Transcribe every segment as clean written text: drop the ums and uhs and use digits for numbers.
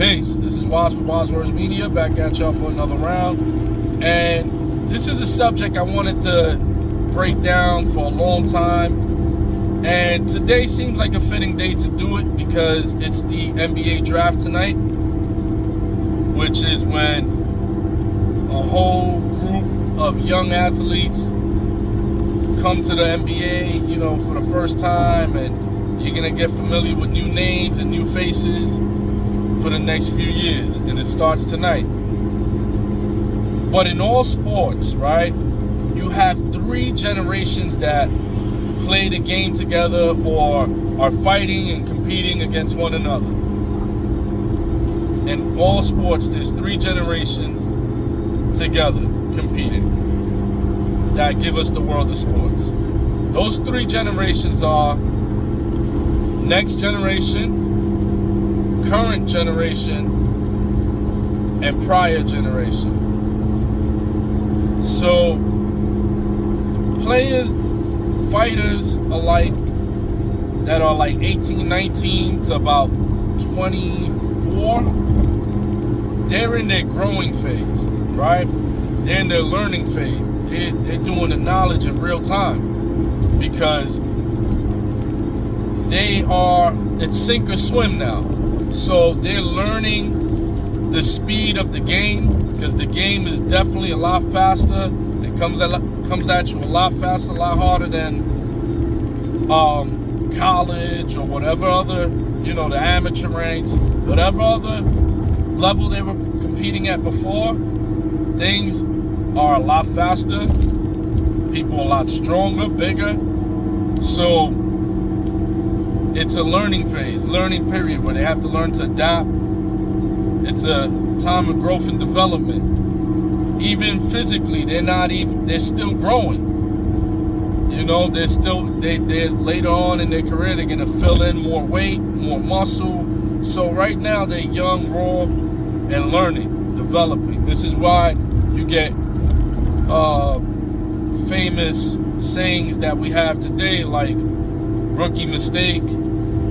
Peace. This is Woz for Wozwords Media, back at y'all for another round. And this is a subject I wanted to break down for a long time. And today seems like a fitting day to do it because it's the NBA draft tonight, which is when a whole group of young athletes come to the NBA, for the first time, and you're going to get familiar with new names and new faces for the next few years, and it starts tonight. But in all sports, right, you have three generations that play the game together or are fighting and competing against one another. In all sports, there's three generations together competing that give us the world of sports. Those three generations are next generation, current generation, and prior generation. So players, fighters alike that are like 18, 19 to about 24, they're in their growing phase, right? They're in their learning phase. They're doing the knowledge in real time because it's sink or swim now. So they're learning the speed of the game because the game is definitely a lot faster. It comes at you a lot faster, a lot harder than college or whatever other, the amateur ranks, whatever other level they were competing at before. Things are a lot faster. People are a lot stronger, bigger. So it's a learning phase, learning period where they have to learn to adapt. It's a time of growth and development. Even physically, they're still growing. They're later on in their career, they're gonna fill in more weight, more muscle. So right now they're young, raw, and learning, developing. This is why you get famous sayings that we have today, like rookie mistake,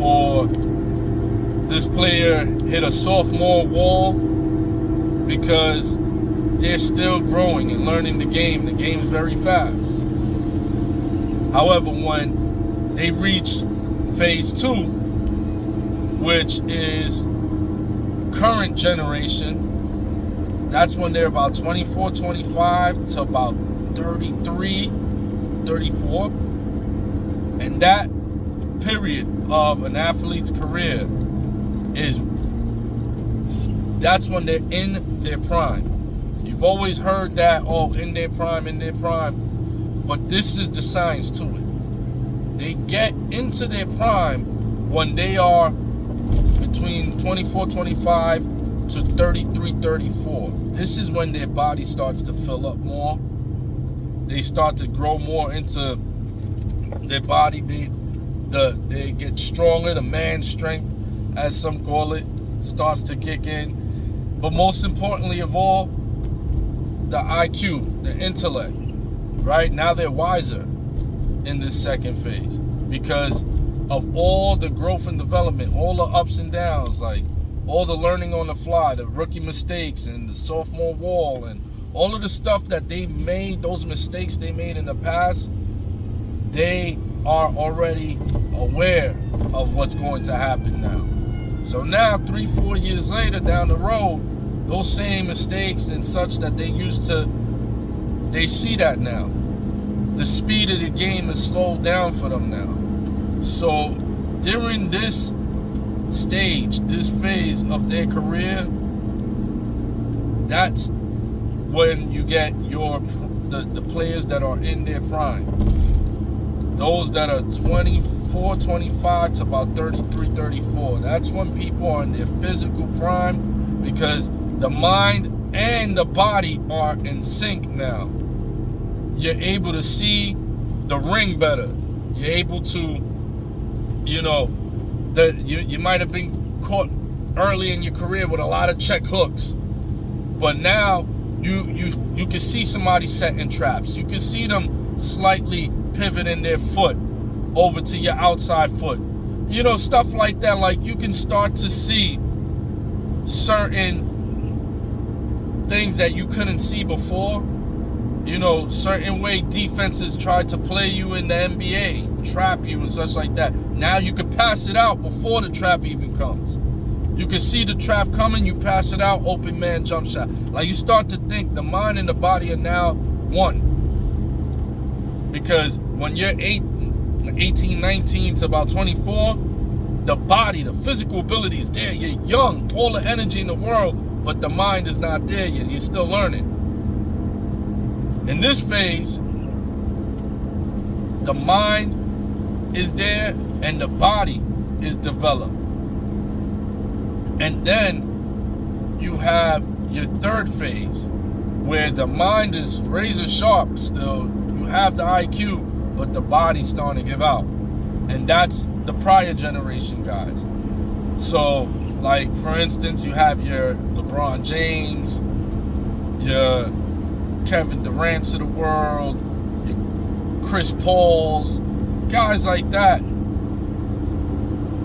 or this player hit a sophomore wall, because they're still growing and learning the game. The game is very fast. However, when they reach phase 2, which is current generation, that's when they're about 24, 25 to about 33, 34. And that period of an athlete's career that's when they're in their prime. You've always heard that, in their prime, but this is the science to it. They get into their prime when they are between 24, 25 to 33, 34. This is when their body starts to fill up more. They start to grow more into their body. They get stronger. The man strength, as some call it, starts to kick in. But most importantly of all, the IQ, the intellect, right? Now they're wiser in this second phase because of all the growth and development, all the ups and downs, like all the learning on the fly, the rookie mistakes and the sophomore wall, and all of the stuff that they made, those mistakes they made in the past. They are already aware of what's going to happen now. So now, 3-4 years later down the road, those same mistakes and such that they used to, they see that now. The speed of the game is slowed down for them now. So during this stage, this phase of their career, that's when you get the players that are in their prime. Those that are 24, 25 to about 33, 34. That's when people are in their physical prime because the mind and the body are in sync now. You're able to see the ring better. You're able to, you might have been caught early in your career with a lot of check hooks, but now you can see somebody setting traps. You can see them slightly pivoting their foot over to your outside foot. Stuff like that. Like, you can start to see certain things that you couldn't see before. You know, certain way defenses tried to play you in the NBA, trap you and such like that. Now you can pass it out before the trap even comes. You can see the trap coming, you pass it out, open man jump shot. Like, you start to think the mind and the body are now one. Because when you're 18, 19 to about 24, the body, the physical ability is there. You're young, all the energy in the world, but the mind is not there yet. You're still learning. In this phase, the mind is there and the body is developed. And then you have your third phase, where the mind is razor sharp still. You have the IQ, but the body's starting to give out. And that's the prior generation guys. So, like, for instance, you have your LeBron James, your Kevin Durant's of the world, your Chris Paul's, guys like that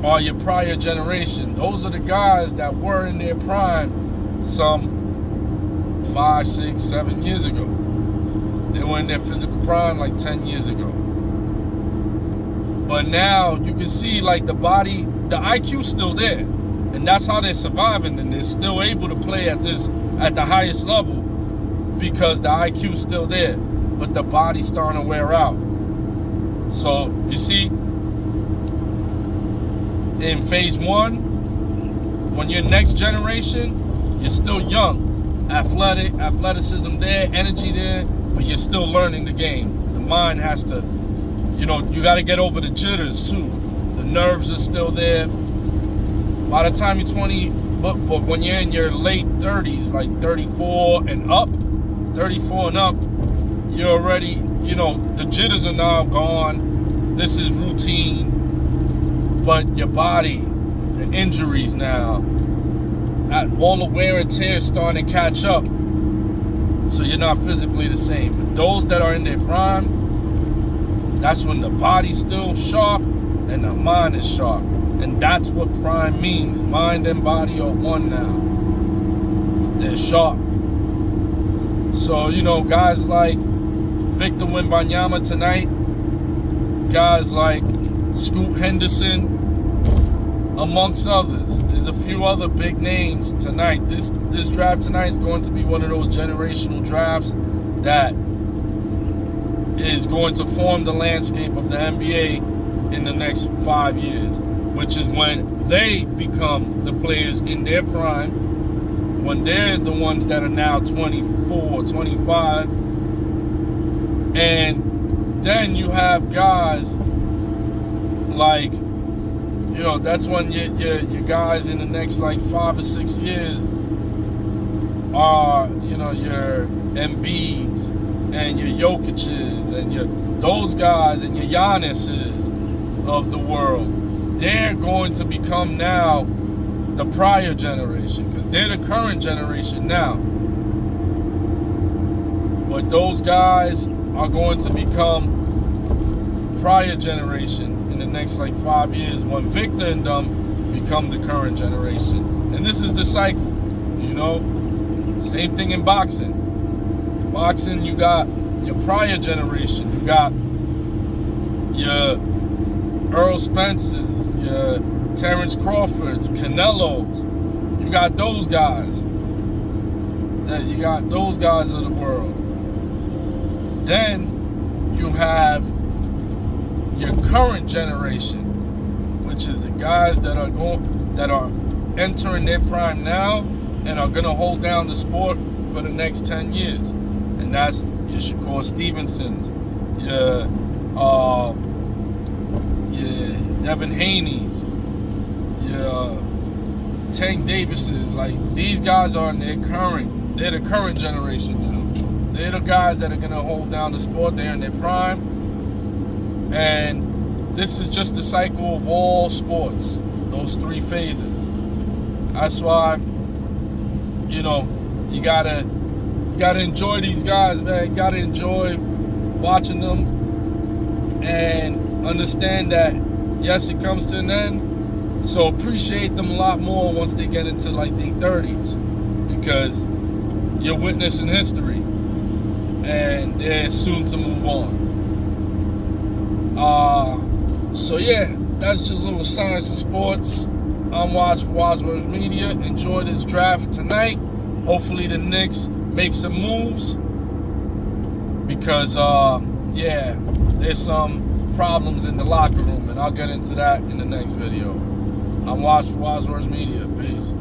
are your prior generation. Those are the guys that were in their prime some 5, 6, 7 years ago. They were in their physical prime like 10 years ago. But now you can see, like, the body, the IQ's still there. And that's how they're surviving, and they're still able to play at the highest level, because the IQ's still there, but the body's starting to wear out. So you see, in phase one, when you're next generation, you're still young, athleticism there, energy there, but you're still learning the game. The mind has to, you know, you got to get over the jitters too. The nerves are still there. By the time you're 20, but when you're in your late 30s, like 34 and up, you're already, you know, the jitters are now gone. This is routine. But your body, the injuries now, all the wear and tear starting to catch up. So you're not physically the same. But those that are in their prime, that's when the body's still sharp and the mind is sharp. And that's what prime means. Mind and body are one now. They're sharp. So, you know, guys like Victor Wembanyama tonight, guys like Scoot Henderson, amongst others. There's a few other big names tonight. This draft tonight is going to be one of those generational drafts that is going to form the landscape of the NBA in the next 5 years, which is when they become the players in their prime, when they're the ones that are now 24, 25. And then you have guys like, you know, that's when your guys in the next like 5 or 6 years are, you know, your Embiids and your Jokic's and those guys and your Giannis's of the world. They're going to become now the prior generation, because they're the current generation now. But those guys are going to become prior generation in the next like 5 years, when Victor and them become the current generation. And this is the cycle, you know. Same thing in boxing. Boxing, you got your prior generation. You got your Earl Spencers, your Terrence Crawfords, Canelos. You got those guys. You got those guys of the world. Then you have your current generation, which is the guys that are entering their prime now and are gonna hold down the sport for the next 10 years. And that's your Shakur Stevensons, your Devin Haney's, your Tank Davis's. Like, these guys are in they're the current generation now. They're the guys that are gonna hold down the sport. They're in their prime. And this is just the cycle of all sports, those 3 phases. That's why, you know, you gotta enjoy these guys, man. You gotta enjoy watching them and understand that, yes, it comes to an end, So appreciate them a lot more once they get into like their 30s, because you're witnessing history and they're soon to move on. So yeah, that's just a little science and sports. I'm Waz for Wadsworth Media. Enjoy this draft tonight. Hopefully the Knicks make some moves, because yeah, there's some problems in the locker room, and I'll get into that in the next video. I'm Waz for Wadsworth Media. Peace.